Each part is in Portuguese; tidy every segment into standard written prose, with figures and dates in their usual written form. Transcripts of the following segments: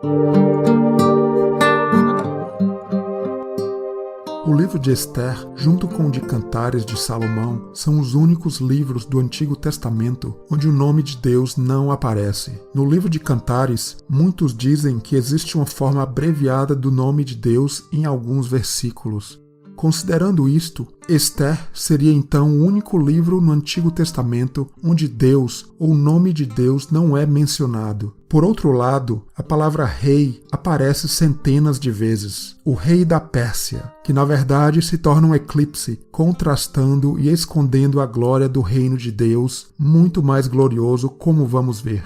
O livro de Esther, junto com o de Cantares de Salomão, são os únicos livros do Antigo Testamento onde o nome de Deus não aparece. No livro de Cantares, muitos dizem que existe uma forma abreviada do nome de Deus em alguns versículos. Considerando isto, Esther seria então o único livro no Antigo Testamento onde Deus ou o nome de Deus não é mencionado. Por outro lado, a palavra rei aparece centenas de vezes. O rei da Pérsia, que na verdade se torna um eclipse, contrastando e escondendo a glória do reino de Deus, muito mais glorioso, como vamos ver.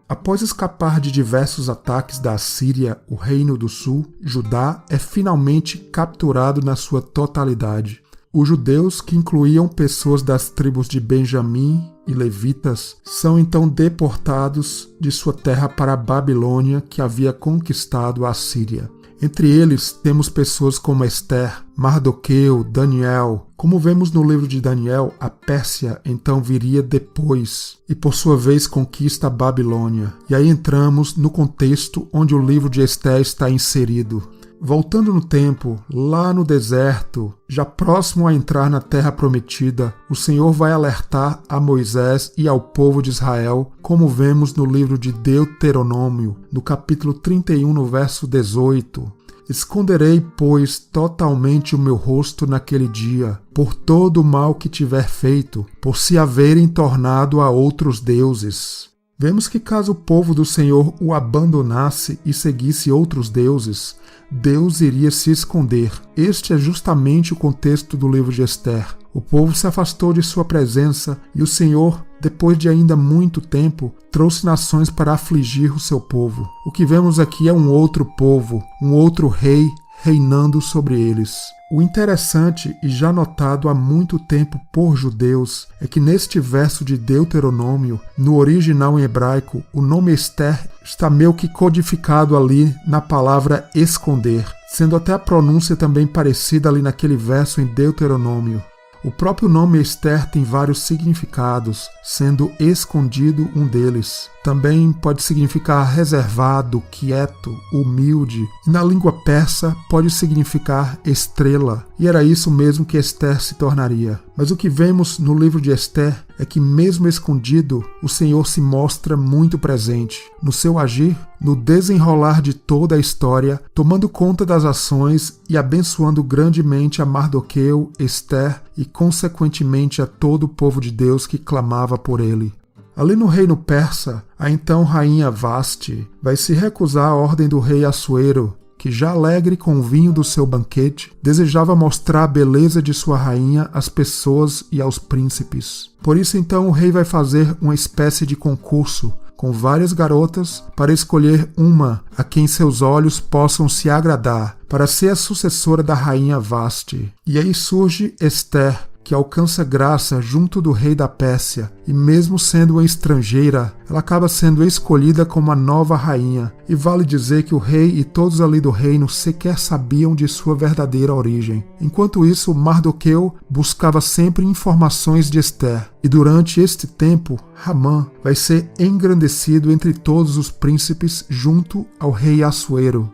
Após escapar de diversos ataques da Assíria, o Reino do Sul, Judá é finalmente capturado na sua totalidade. Os judeus, que incluíam pessoas das tribos de Benjamim e levitas, são então deportados de sua terra para a Babilônia, que havia conquistado a Assíria. Entre eles temos pessoas como Esther, Mardoqueu, Daniel. Como vemos no livro de Daniel, a Pérsia então viria depois e por sua vez conquista a Babilônia. E aí entramos no contexto onde o livro de Esther está inserido. Voltando no tempo, lá no deserto, já próximo a entrar na terra prometida, o Senhor vai alertar a Moisés e ao povo de Israel, como vemos no livro de Deuteronômio, no capítulo 31, no verso 18. Esconderei, pois, totalmente o meu rosto naquele dia, por todo o mal que tiver feito, por se haverem tornado a outros deuses. Vemos que caso o povo do Senhor o abandonasse e seguisse outros deuses, Deus iria se esconder. Este é justamente o contexto do livro de Esther. O povo se afastou de sua presença e o Senhor, depois de ainda muito tempo, trouxe nações para afligir o seu povo. O que vemos aqui é um outro povo, um outro rei reinando sobre eles. O interessante e já notado há muito tempo por judeus é que neste verso de Deuteronômio, no original em hebraico, o nome Esther está meio que codificado ali na palavra esconder, sendo até a pronúncia também parecida ali naquele verso em Deuteronômio. O próprio nome Esther tem vários significados, sendo escondido um deles. Também pode significar reservado, quieto, humilde. E na língua persa pode significar estrela. E era isso mesmo que Esther se tornaria. Mas o que vemos no livro de Esther é que mesmo escondido, o Senhor se mostra muito presente. No seu agir, no desenrolar de toda a história, tomando conta das ações e abençoando grandemente a Mardoqueu, Esther e consequentemente a todo o povo de Deus que clamava por ele. Ali no reino persa, a então rainha Vasti vai se recusar à ordem do rei Assuero, que já alegre com o vinho do seu banquete, desejava mostrar a beleza de sua rainha às pessoas e aos príncipes. Por isso então o rei vai fazer uma espécie de concurso, com várias garotas, para escolher uma a quem seus olhos possam se agradar, para ser a sucessora da rainha Vasti. E aí surge Esther, que alcança graça junto do rei da Pérsia, e mesmo sendo uma estrangeira, ela acaba sendo escolhida como a nova rainha, e vale dizer que o rei e todos ali do reino sequer sabiam de sua verdadeira origem. Enquanto isso, Mardoqueu buscava sempre informações de Esther, e durante este tempo, Hamã vai ser engrandecido entre todos os príncipes junto ao rei Assuero.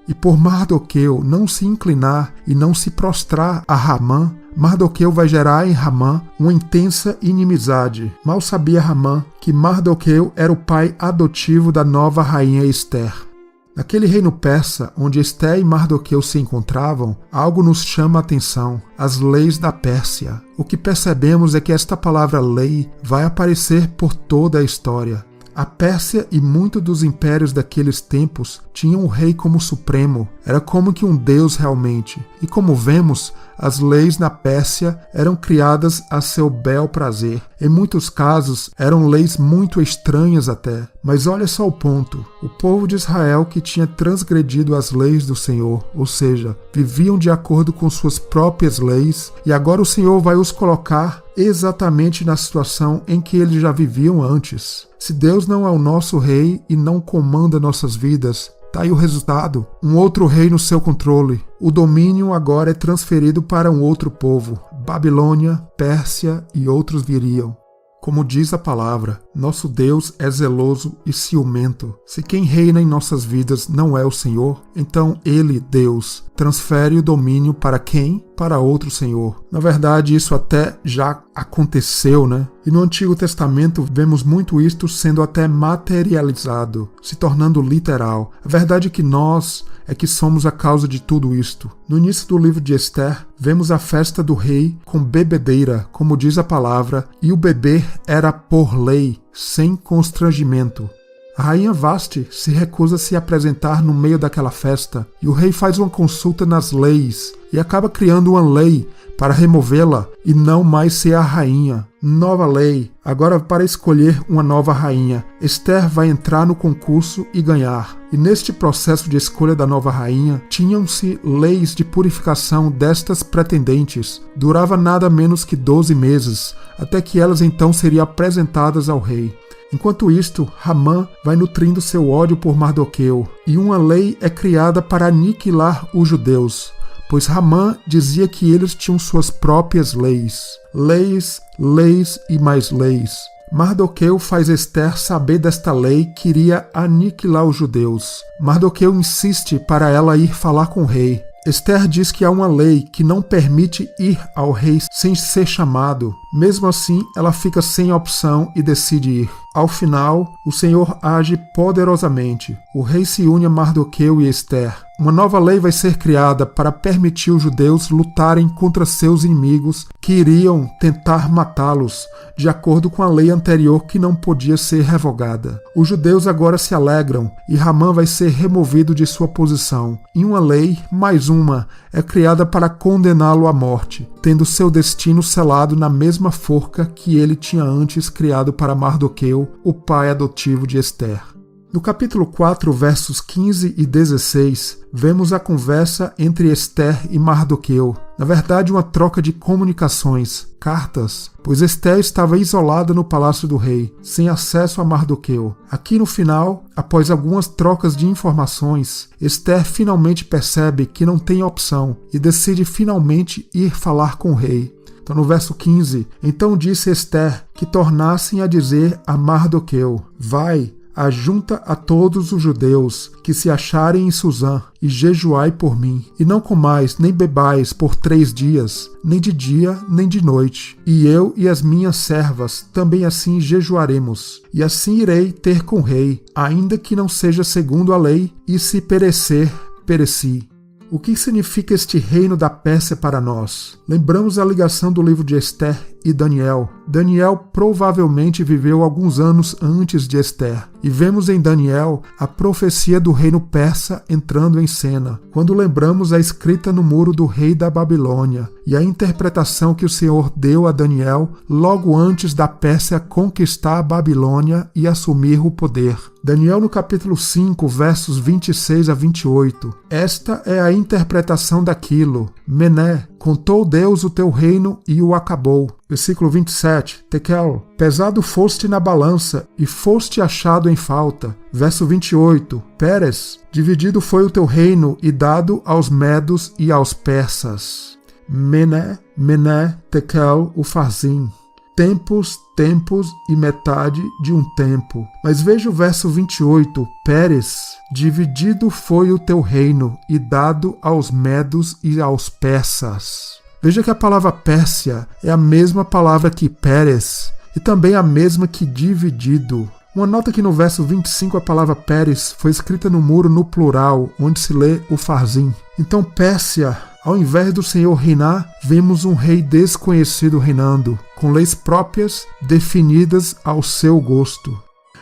E por Mardoqueu não se inclinar e não se prostrar a Hamã, Mardoqueu vai gerar em Hamã uma intensa inimizade. Mal sabia Hamã que Mardoqueu era o pai adotivo da nova rainha Esther. Naquele reino persa, onde Esther e Mardoqueu se encontravam, algo nos chama a atenção: as leis da Pérsia. O que percebemos é que esta palavra lei vai aparecer por toda a história. A Pérsia e muitos dos impérios daqueles tempos tinham o rei como supremo, era como que um deus realmente. E como vemos, as leis na Pérsia eram criadas a seu bel prazer. Em muitos casos, eram leis muito estranhas até. Mas olha só o ponto: o povo de Israel que tinha transgredido as leis do Senhor, ou seja, viviam de acordo com suas próprias leis, e agora o Senhor vai os colocar exatamente na situação em que eles já viviam antes. Se Deus não é o nosso rei e não comanda nossas vidas, tá aí o resultado: um outro rei no seu controle. O domínio agora é transferido para um outro povo. Babilônia, Pérsia e outros viriam. Como diz a palavra, Nosso Deus é zeloso e ciumento. Se quem reina em nossas vidas não é o Senhor, então Ele, Deus, transfere o domínio para quem? Para outro senhor. Na verdade, isso até já aconteceu, né? E no Antigo Testamento vemos muito isto sendo até materializado, se tornando literal. A verdade é que nós é que somos a causa de tudo isto. No início do livro de Esther, vemos a festa do rei com bebedeira, como diz a palavra, e o beber era por lei, sem constrangimento. A rainha Vasti se recusa a se apresentar no meio daquela festa e o rei faz uma consulta nas leis e acaba criando uma lei para removê-la e não mais ser a rainha. Nova lei, agora para escolher uma nova rainha. Esther vai entrar no concurso e ganhar. E neste processo de escolha da nova rainha, tinham-se leis de purificação destas pretendentes. Durava nada menos que 12 meses, até que elas então seriam apresentadas ao rei. Enquanto isto, Hamã vai nutrindo seu ódio por Mardoqueu, e uma lei é criada para aniquilar os judeus, pois Hamã dizia que eles tinham suas próprias leis. Leis, leis e mais leis. Mardoqueu faz Esther saber desta lei que iria aniquilar os judeus. Mardoqueu insiste para ela ir falar com o rei. Esther diz que há uma lei que não permite ir ao rei sem ser chamado. Mesmo assim, ela fica sem opção e decide ir. Ao final, o Senhor age poderosamente. O rei se une a Mardoqueu e Esther. Uma nova lei vai ser criada para permitir os judeus lutarem contra seus inimigos que iriam tentar matá-los, de acordo com a lei anterior que não podia ser revogada. Os judeus agora se alegram e Hamã vai ser removido de sua posição. E uma lei, mais uma, é criada para condená-lo à morte, tendo seu destino selado na mesma forca que ele tinha antes criado para Mardoqueu, o pai adotivo de Esther. No capítulo 4, versos 15 e 16, vemos a conversa entre Esther e Mardoqueu. Na verdade, uma troca de comunicações, cartas, pois Esther estava isolada no palácio do rei, sem acesso a Mardoqueu. Aqui no final, após algumas trocas de informações, Esther finalmente percebe que não tem opção e decide finalmente ir falar com o rei. Então, no verso 15, então disse Esther que tornassem a dizer a Mardoqueu: vai, ajunta a todos os judeus que se acharem em Susã e jejuai por mim, e não comais nem bebais por 3 dias, nem de dia nem de noite. E eu e as minhas servas também assim jejuaremos, e assim irei ter com o rei, ainda que não seja segundo a lei, e se perecer, pereci. O que significa este reino da Pérsia para nós? Lembramos a ligação do livro de Esther e Daniel. Daniel provavelmente viveu alguns anos antes de Esther. E vemos em Daniel a profecia do reino persa entrando em cena, quando lembramos a escrita no muro do rei da Babilônia e a interpretação que o Senhor deu a Daniel logo antes da Pérsia conquistar a Babilônia e assumir o poder. Daniel no capítulo 5, versos 26 a 28. Esta é a interpretação daquilo. Mené, contou Deus o teu reino e o acabou. Versículo 27. Tekel, pesado foste na balança e foste achado em falta. Verso 28. Pérez, dividido foi o teu reino e dado aos medos e aos persas. Mené, Mené, Tekel, Ufarzim. Tempos, tempos e metade de um tempo. Mas veja o verso 28. Pérez, dividido foi o teu reino e dado aos medos e aos persas. Veja que a palavra Pérsia é a mesma palavra que Pérez e também a mesma que dividido. Uma nota que no verso 25 a palavra Pérez foi escrita no muro no plural, onde se lê Ufarzim. Então Pérsia, ao invés do Senhor reinar, vemos um rei desconhecido reinando, com leis próprias definidas ao seu gosto.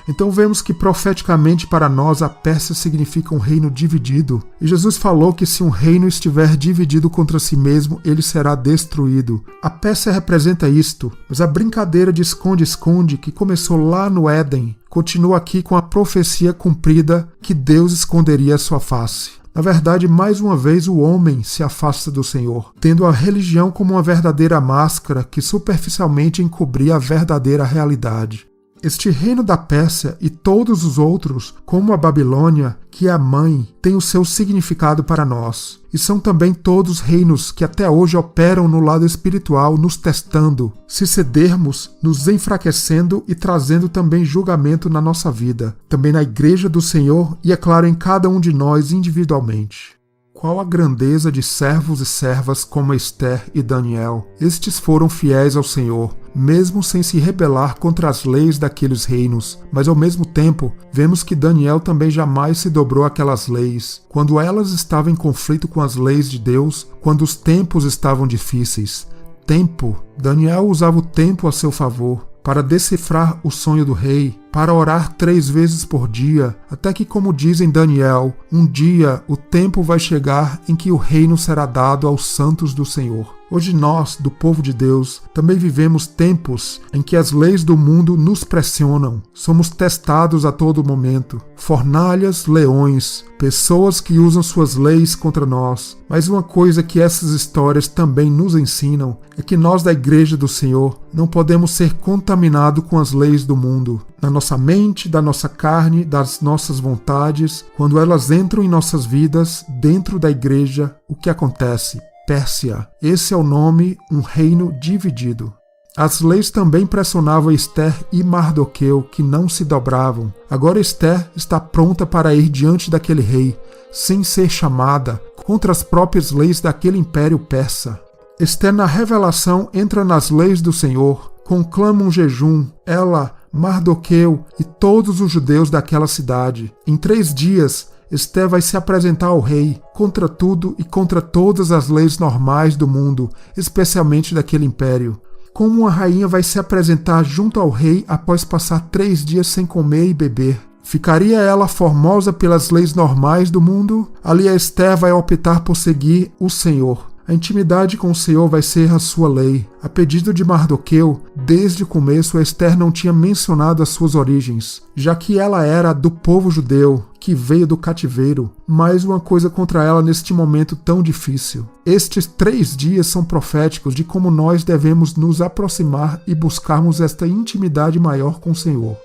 Então vemos que profeticamente para nós a Pérsia significa um reino dividido. E Jesus falou que se um reino estiver dividido contra si mesmo, ele será destruído. A Pérsia representa isto, mas a brincadeira de esconde-esconde que começou lá no Éden, continua aqui com a profecia cumprida que Deus esconderia a sua face. Na verdade, mais uma vez o homem se afasta do Senhor, tendo a religião como uma verdadeira máscara que superficialmente encobria a verdadeira realidade. Este reino da Pérsia e todos os outros, como a Babilônia, que é a mãe, tem o seu significado para nós. E são também todos reinos que até hoje operam no lado espiritual, nos testando. Se cedermos, nos enfraquecendo e trazendo também julgamento na nossa vida, também na igreja do Senhor e, é claro, em cada um de nós individualmente. Qual a grandeza de servos e servas como Ester e Daniel. Estes foram fiéis ao Senhor, mesmo sem se rebelar contra as leis daqueles reinos. Mas ao mesmo tempo, vemos que Daniel também jamais se dobrou àquelas leis, quando elas estavam em conflito com as leis de Deus, quando os tempos estavam difíceis. Tempo. Daniel usava o tempo a seu favor, para decifrar o sonho do rei, para orar 3 vezes por dia, até que, como diz em Daniel, um dia o tempo vai chegar em que o reino será dado aos santos do Senhor. Hoje nós, do povo de Deus, também vivemos tempos em que as leis do mundo nos pressionam. Somos testados a todo momento. Fornalhas, leões, pessoas que usam suas leis contra nós. Mas uma coisa que essas histórias também nos ensinam é que nós da Igreja do Senhor não podemos ser contaminados com as leis do mundo. Na nossa mente, da nossa carne, das nossas vontades, quando elas entram em nossas vidas, dentro da igreja, o que acontece? Pérsia. Esse é o nome, um reino dividido. As leis também pressionavam Ester e Mardoqueu, que não se dobravam. Agora Ester está pronta para ir diante daquele rei, sem ser chamada, contra as próprias leis daquele império persa. Ester, na revelação, entra nas leis do Senhor, conclama um jejum, ela, Mardoqueu e todos os judeus daquela cidade. Em 3 dias, Ester vai se apresentar ao rei, contra tudo e contra todas as leis normais do mundo, especialmente daquele império. Como uma rainha vai se apresentar junto ao rei após passar 3 dias sem comer e beber? Ficaria ela formosa pelas leis normais do mundo? Ali a Ester vai optar por seguir o Senhor. A intimidade com o Senhor vai ser a sua lei. A pedido de Mardoqueu, desde o começo, Ester não tinha mencionado as suas origens, já que ela era do povo judeu, que veio do cativeiro. Mais uma coisa contra ela neste momento tão difícil. Estes 3 dias são proféticos de como nós devemos nos aproximar e buscarmos esta intimidade maior com o Senhor.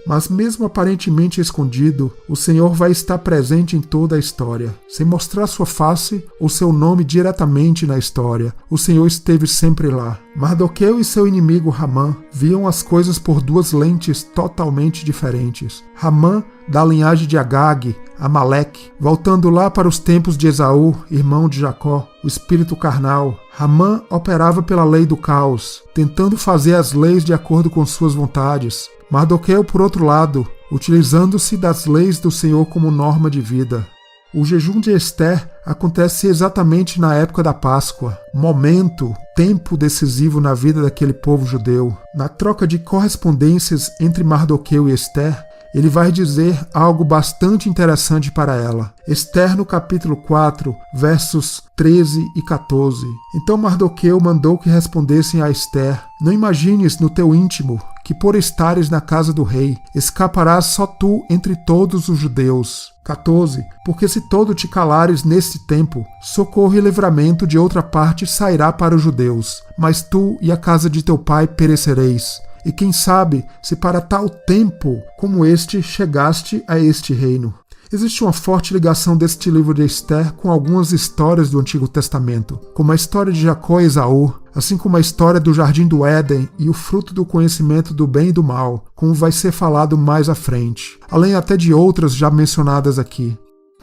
Mas mesmo aparentemente escondido, o Senhor vai estar presente em toda a história. Sem mostrar sua face ou seu nome diretamente na história, o Senhor esteve sempre lá. Mardoqueu e seu inimigo Hamã viam as coisas por 2 lentes totalmente diferentes. Hamã, da linhagem de Agag, Amaleque, voltando lá para os tempos de Esaú, irmão de Jacó, o espírito carnal. Hamã operava pela lei do caos, tentando fazer as leis de acordo com suas vontades. Mardoqueu, por outro lado, utilizando-se das leis do Senhor como norma de vida. O jejum de Ester acontece exatamente na época da Páscoa, momento, tempo decisivo na vida daquele povo judeu. Na troca de correspondências entre Mardoqueu e Ester, ele vai dizer algo bastante interessante para ela. Ester, no capítulo 4, versos 13 e 14. Então Mardoqueu mandou que respondessem a Ester: Não imagines no teu íntimo que por estares na casa do rei, escaparás só tu entre todos os judeus. 14. Porque se todo te calares neste tempo, socorro e livramento de outra parte sairá para os judeus, mas tu e a casa de teu pai perecereis. E quem sabe se para tal tempo como este chegaste a este reino. Existe uma forte ligação deste livro de Ester com algumas histórias do Antigo Testamento, como a história de Jacó e Esaú, assim como a história do Jardim do Éden e o fruto do conhecimento do bem e do mal, como vai ser falado mais à frente, além até de outras já mencionadas aqui.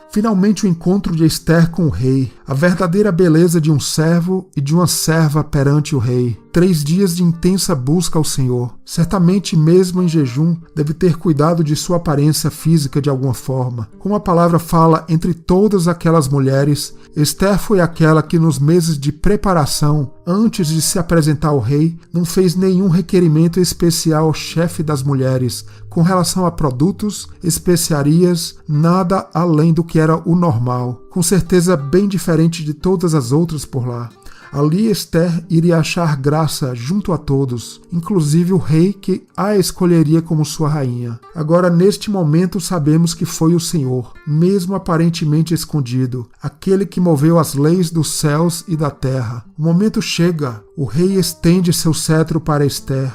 Finalmente o encontro de Ester com o rei, a verdadeira beleza de um servo e de uma serva perante o rei. 3 dias de intensa busca ao Senhor. Certamente, mesmo em jejum, deve ter cuidado de sua aparência física de alguma forma. Como a palavra fala, entre todas aquelas mulheres, Ester foi aquela que nos meses de preparação, antes de se apresentar ao rei, não fez nenhum requerimento especial ao chefe das mulheres, com relação a produtos, especiarias, nada além do que era o normal. Com certeza bem diferente de todas as outras por lá. Ali Ester iria achar graça junto a todos, inclusive o rei que a escolheria como sua rainha. Agora, neste momento, sabemos que foi o Senhor, mesmo aparentemente escondido, aquele que moveu as leis dos céus e da terra. O momento chega, o rei estende seu cetro para Ester.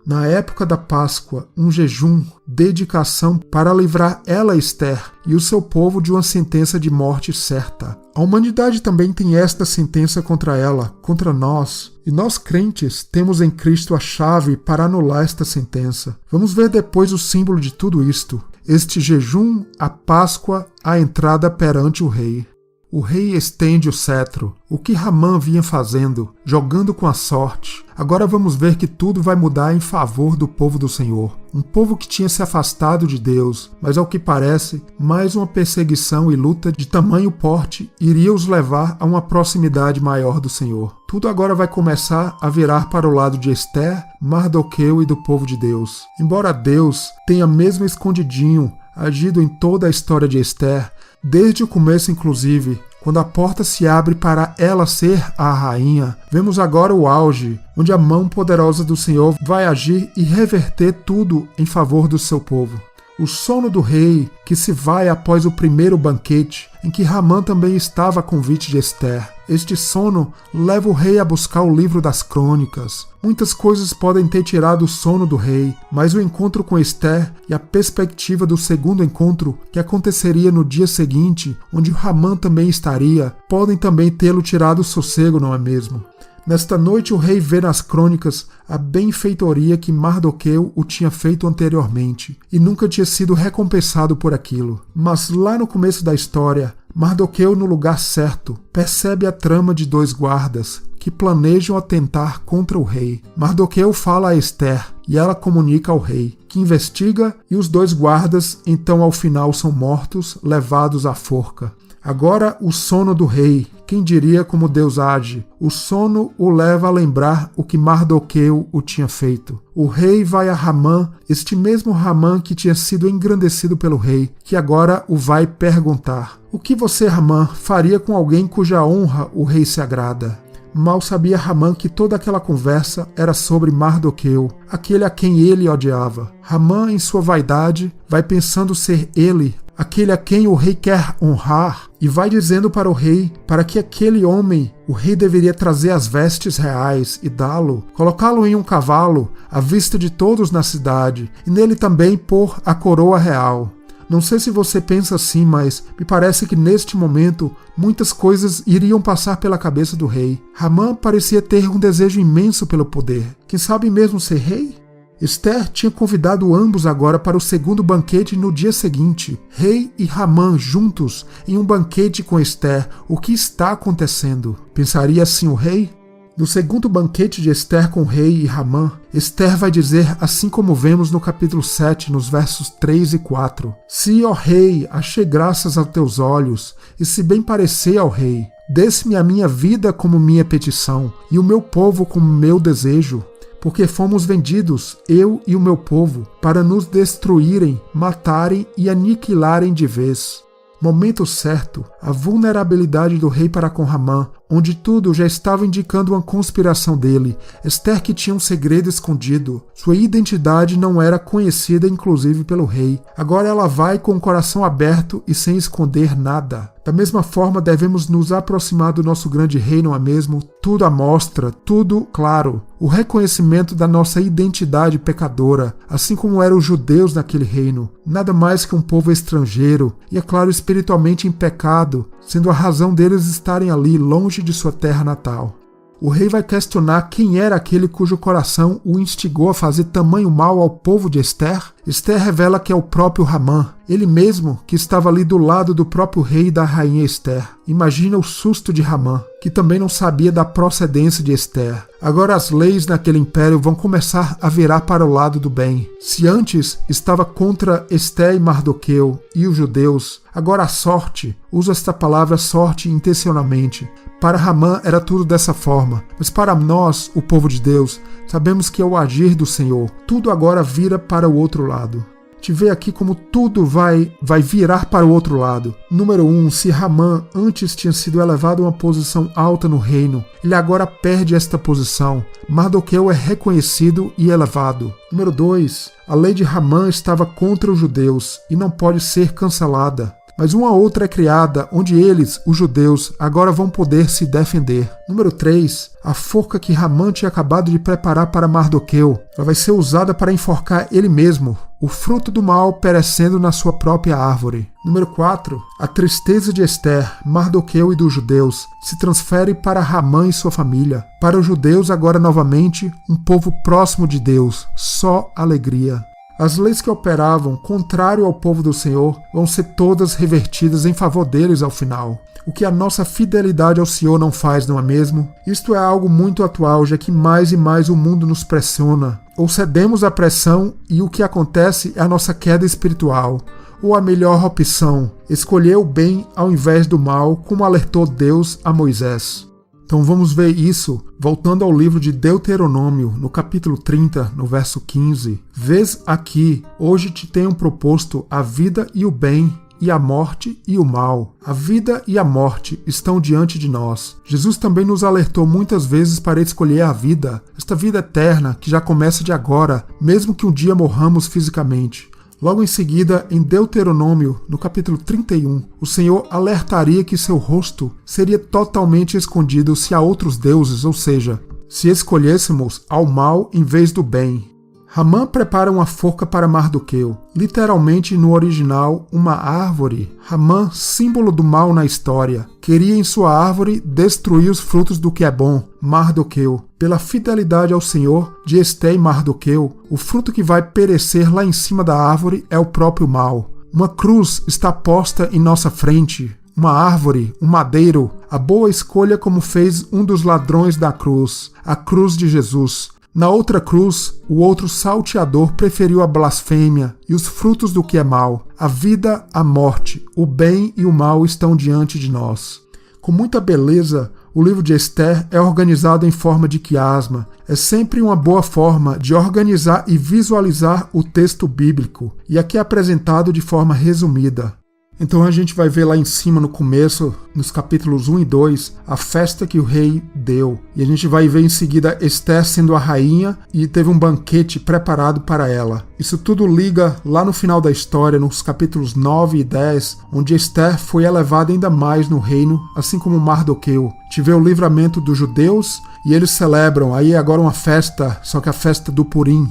na época da Páscoa, um jejum, dedicação para livrar ela, Esther, e o seu povo de uma sentença de morte certa. A humanidade também tem esta sentença contra ela, contra nós, e nós crentes temos em Cristo a chave para anular esta sentença. Vamos ver depois o símbolo de tudo isto. Este jejum, a Páscoa, a entrada perante o rei. O rei estende o cetro, o que Ramã vinha fazendo, jogando com a sorte. Agora vamos ver que tudo vai mudar em favor do povo do Senhor. Um povo que tinha se afastado de Deus, mas ao que parece, mais uma perseguição e luta de tamanho porte iria os levar a uma proximidade maior do Senhor. Tudo agora vai começar a virar para o lado de Esther, Mardoqueu e do povo de Deus. Embora Deus tenha mesmo escondidinho agido em toda a história de Esther, desde o começo inclusive, quando a porta se abre para ela ser a rainha, vemos agora o auge, onde a mão poderosa do Senhor vai agir e reverter tudo em favor do seu povo. O sono do rei, que se vai após o primeiro banquete, em que Ramã também estava a convite de Esther. Este sono leva o rei a buscar o livro das crônicas. Muitas coisas podem ter tirado o sono do rei, mas o encontro com Esther e a perspectiva do segundo encontro, que aconteceria no dia seguinte, onde Ramã também estaria, podem também tê-lo tirado o sossego, não é mesmo? Nesta noite o rei vê nas crônicas a benfeitoria que Mardoqueu o tinha feito anteriormente, e nunca tinha sido recompensado por aquilo. Mas lá no começo da história, Mardoqueu, no lugar certo, percebe a trama de dois guardas que planejam atentar contra o rei. Mardoqueu fala a Esther e ela comunica ao rei, que investiga, e os dois guardas então ao final são mortos, levados à forca. Agora o sono do rei, quem diria como Deus age? O sono o leva a lembrar o que Mardoqueu o tinha feito. O rei vai a Ramã, este mesmo Ramã que tinha sido engrandecido pelo rei, que agora o vai perguntar: o que você, Ramã, faria com alguém cuja honra o rei se agrada? Mal sabia Ramã que toda aquela conversa era sobre Mardoqueu, aquele a quem ele odiava. Ramã, em sua vaidade, vai pensando ser ele aquele a quem o rei quer honrar, e vai dizendo para o rei, para que aquele homem, o rei deveria trazer as vestes reais e dá-lo, colocá-lo em um cavalo, à vista de todos na cidade, e nele também pôr a coroa real. Não sei se você pensa assim, mas me parece que neste momento muitas coisas iriam passar pela cabeça do rei. Ramã parecia ter um desejo imenso pelo poder. Quem sabe mesmo ser rei? Esther tinha convidado ambos agora para o segundo banquete no dia seguinte. Rei e Ramã juntos em um banquete com Esther. O que está acontecendo? Pensaria assim o rei? No segundo banquete de Esther com o rei e Ramã, Esther vai dizer, assim como vemos no capítulo 7, nos versos 3 e 4: Se, ó rei, achei graças aos teus olhos, e se bem parecer ao rei, desse-me a minha vida como minha petição, e o meu povo como meu desejo, porque fomos vendidos, eu e o meu povo, para nos destruírem, matarem e aniquilarem de vez. Momento certo, a vulnerabilidade do rei para com Ramã, onde tudo já estava indicando uma conspiração dele. Esther, que tinha um segredo escondido, sua identidade não era conhecida inclusive pelo rei. Agora ela vai com o coração aberto e sem esconder nada. Da mesma forma, devemos nos aproximar do nosso grande rei, não é mesmo? Tudo à mostra, tudo claro. O reconhecimento da nossa identidade pecadora, assim como eram os judeus naquele reino. Nada mais que um povo estrangeiro, e é claro, espiritualmente em pecado, sendo a razão deles estarem ali, longe de sua terra natal. O rei vai questionar quem era aquele cujo coração o instigou a fazer tamanho mal ao povo de Esther. Esther revela que é o próprio Ramã, ele mesmo que estava ali do lado do próprio rei e da rainha Esther. Imagina o susto de Ramã, que também não sabia da procedência de Esther. Agora as leis naquele império vão começar a virar para o lado do bem. Se antes estava contra Esther e Mardoqueu e os judeus, agora a sorte, uso esta palavra sorte intencionalmente. Para Ramã era tudo dessa forma, mas para nós, o povo de Deus, sabemos que é o agir do Senhor. Tudo agora vira para o outro lado. Te vê aqui como tudo vai virar para o outro lado. Número 1, se Ramã antes tinha sido elevado a uma posição alta no reino, ele agora perde esta posição. Mardoqueu é reconhecido e elevado. Número 2, a lei de Ramã estava contra os judeus e não pode ser cancelada. mas uma outra é criada onde eles, os judeus, agora vão poder se defender. Número 3. A forca que Hamã tinha acabado de preparar para Mardoqueu. Ela vai ser usada para enforcar ele mesmo, o fruto do mal perecendo na sua própria árvore. Número 4. A tristeza de Ester, Mardoqueu e dos judeus se transfere para Hamã e sua família. Para os judeus, agora novamente, um povo próximo de Deus. Só alegria. As leis que operavam contrário ao povo do Senhor vão ser todas revertidas em favor deles ao final. O que a nossa fidelidade ao Senhor não faz, não é mesmo? Isto é algo muito atual, já que mais e mais o mundo nos pressiona. Ou cedemos à pressão e o que acontece é a nossa queda espiritual. Ou a melhor opção, escolher o bem ao invés do mal, como alertou Deus a Moisés. Então vamos ver isso voltando ao livro de Deuteronômio, no capítulo 30, no verso 15. Vês aqui, hoje te tenho proposto a vida e o bem, e a morte e o mal. A vida e a morte estão diante de nós. Jesus também nos alertou muitas vezes para escolher a vida, esta vida eterna que já começa de agora, mesmo que um dia morramos fisicamente. Logo em seguida, em Deuteronômio, no capítulo 31, o Senhor alertaria que seu rosto seria totalmente escondido se há outros deuses, ou seja, se escolhêssemos ao mal em vez do bem. Hamã prepara uma forca para Mardoqueu, literalmente no original, uma árvore. Hamã, símbolo do mal na história, queria em sua árvore destruir os frutos do que é bom, Mardoqueu. Pela fidelidade ao Senhor de Ester e Mardoqueu, o fruto que vai perecer lá em cima da árvore é o próprio mal. Uma cruz está posta em nossa frente, uma árvore, um madeiro, a boa escolha como fez um dos ladrões da cruz, a cruz de Jesus. Na outra cruz, o outro salteador preferiu a blasfêmia e os frutos do que é mal. A vida, a morte, o bem e o mal estão diante de nós. Com muita beleza, o livro de Ester é organizado em forma de quiasma. É sempre uma boa forma de organizar e visualizar o texto bíblico, e aqui é apresentado de forma resumida. Então a gente vai ver lá em cima no começo, nos capítulos 1 e 2, a festa que o rei deu. E a gente vai ver em seguida Ester sendo a rainha e teve um banquete preparado para ela. Isso tudo liga lá no final da história, nos capítulos 9 e 10, onde Ester foi elevada ainda mais no reino, assim como Mardoqueu. Tive o livramento dos judeus e eles celebram aí agora uma festa, só que a festa do Purim.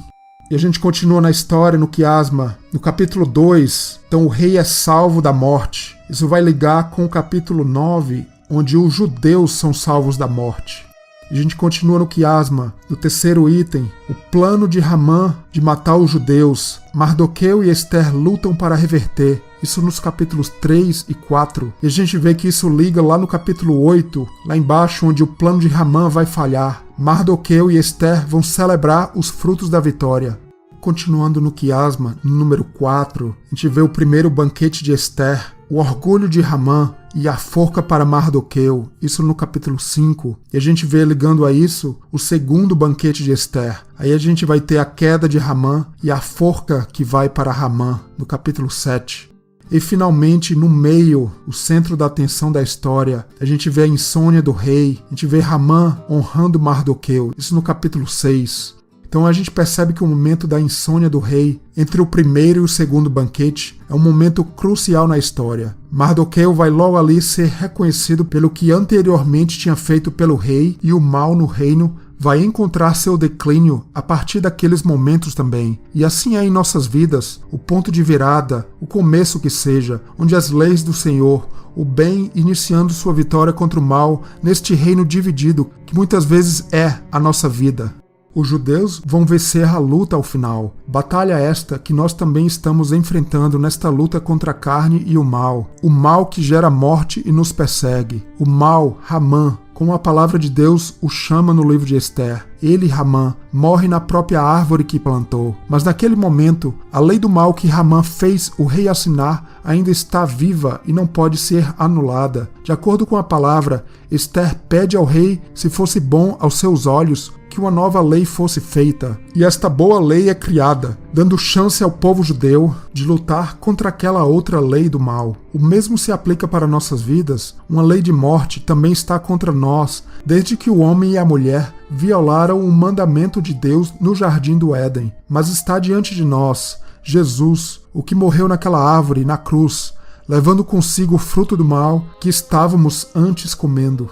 E a gente continua na história, no quiasma, no capítulo 2, então o rei é salvo da morte. Isso vai ligar com o capítulo 9, onde os judeus são salvos da morte. E a gente continua no quiasma, no terceiro item, o plano de Hamã de matar os judeus. Mardoqueu e Ester lutam para reverter. Isso nos capítulos 3 e 4. E a gente vê que isso liga lá no capítulo 8, lá embaixo, onde o plano de Hamã vai falhar. Mardoqueu e Ester vão celebrar os frutos da vitória. Continuando no quiasma, no número 4, a gente vê o primeiro banquete de Ester, o orgulho de Hamã e a forca para Mardoqueu, isso no capítulo 5. E a gente vê ligando a isso o segundo banquete de Ester. Aí a gente vai ter a queda de Hamã e a forca que vai para Hamã, no capítulo 7. E finalmente, no meio, o centro da atenção da história, a gente vê a insônia do rei, a gente vê Hamã honrando Mardoqueu, isso no capítulo 6. Então a gente percebe que o momento da insônia do rei, entre o primeiro e o segundo banquete, é um momento crucial na história. Mardoqueu vai logo ali ser reconhecido pelo que anteriormente tinha feito pelo rei, e o mal no reino vai encontrar seu declínio a partir daqueles momentos também. E assim é em nossas vidas, o ponto de virada, o começo que seja, onde as leis do Senhor, o bem iniciando sua vitória contra o mal, neste reino dividido, que muitas vezes é a nossa vida. Os judeus vão vencer a luta ao final. Batalha esta que nós também estamos enfrentando nesta luta contra a carne e o mal que gera morte e nos persegue. O mal, Hamã, como a palavra de Deus o chama no livro de Ester. Ele, Hamã, morre na própria árvore que plantou. Mas naquele momento, a lei do mal que Hamã fez o rei assinar ainda está viva e não pode ser anulada. De acordo com a palavra, Ester pede ao rei, se fosse bom aos seus olhos, que uma nova lei fosse feita. E esta boa lei é criada, dando chance ao povo judeu de lutar contra aquela outra lei do mal. O mesmo se aplica para nossas vidas. Uma lei de morte também está contra nós, desde que o homem e a mulher violaram o mandamento de Deus no jardim do Éden. Mas está diante de nós, Jesus, o que morreu naquela árvore, na cruz, levando consigo o fruto do mal que estávamos antes comendo.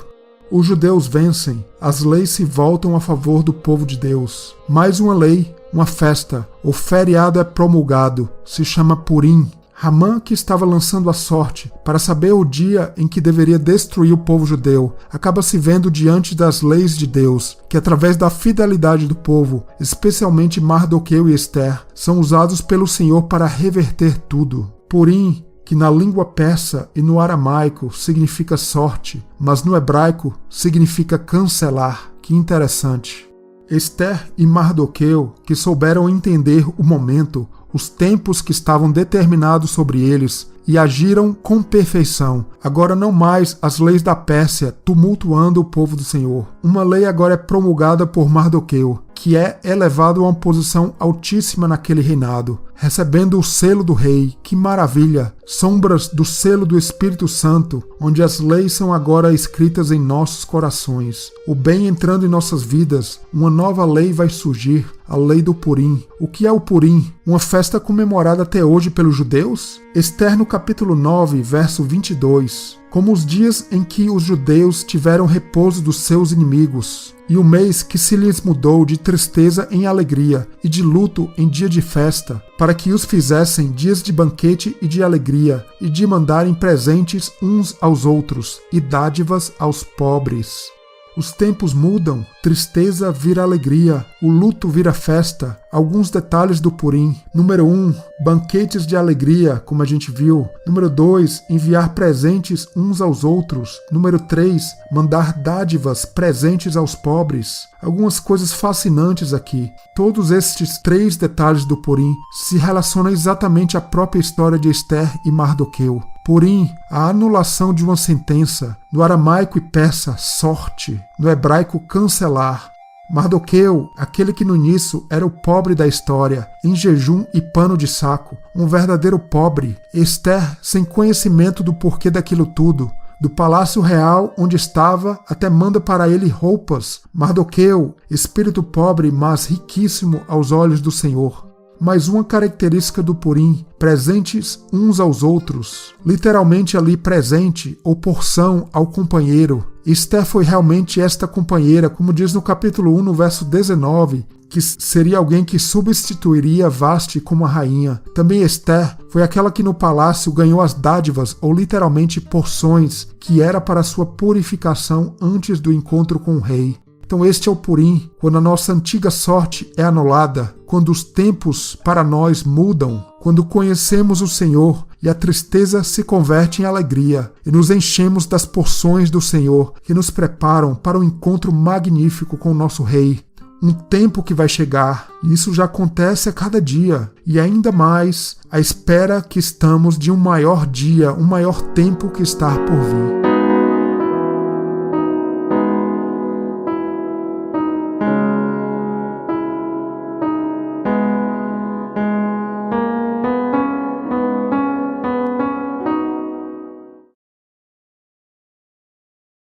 Os judeus vencem, as leis se voltam a favor do povo de Deus. Mais uma lei, uma festa, o feriado é promulgado, se chama Purim. Hamã, que estava lançando a sorte para saber o dia em que deveria destruir o povo judeu, acaba se vendo diante das leis de Deus, que através da fidelidade do povo, especialmente Mardoqueu e Ester, são usados pelo Senhor para reverter tudo. Purim, que na língua persa e no aramaico significa sorte, mas no hebraico significa cancelar. Que interessante. Ester e Mardoqueu, que souberam entender o momento, os tempos que estavam determinados sobre eles, e agiram com perfeição. Agora não mais as leis da Pérsia tumultuando o povo do Senhor. Uma lei agora é promulgada por Mardoqueu, que é elevado a uma posição altíssima naquele reinado, recebendo o selo do rei. Que maravilha! Sombras do selo do Espírito Santo, onde as leis são agora escritas em nossos corações. O bem entrando em nossas vidas, uma nova lei vai surgir, a lei do Purim. O que é o Purim? Uma festa comemorada até hoje pelos judeus? Ester no capítulo 9, verso 22. Como os dias em que os judeus tiveram repouso dos seus inimigos, e o mês que se lhes mudou de tristeza em alegria e de luto em dia de festa, para que os fizessem dias de banquete e de alegria, e de mandarem presentes uns aos outros, e dádivas aos pobres. Os tempos mudam, tristeza vira alegria, o luto vira festa. Alguns detalhes do Purim. Número 1, banquetes de alegria, como a gente viu. Número 2, enviar presentes uns aos outros. Número 3, mandar dádivas, presentes aos pobres. Algumas coisas fascinantes aqui. Todos estes 3 detalhes do Purim se relacionam exatamente à própria história de Ester e Mardoqueu. Purim, a anulação de uma sentença. No aramaico e persa, sorte. No hebraico, cancelar. Mardoqueu, aquele que no início era o pobre da história, em jejum e pano de saco, um verdadeiro pobre. Ester, sem conhecimento do porquê daquilo tudo. Do palácio real onde estava, até manda para ele roupas. Mardoqueu, espírito pobre, mas riquíssimo aos olhos do Senhor. Mais uma característica do Purim, presentes uns aos outros. Literalmente ali presente ou porção ao companheiro. Ester foi realmente esta companheira, como diz no capítulo 1, no verso 19, que seria alguém que substituiria Vasti como a rainha. Também Ester foi aquela que no palácio ganhou as dádivas, ou literalmente porções, que era para sua purificação antes do encontro com o rei. Então este é o Purim, quando a nossa antiga sorte é anulada, quando os tempos para nós mudam, quando conhecemos o Senhor e a tristeza se converte em alegria e nos enchemos das porções do Senhor que nos preparam para um encontro magnífico com o nosso Rei. Um tempo que vai chegar, e isso já acontece a cada dia, e ainda mais à espera que estamos de um maior dia, um maior tempo que está por vir.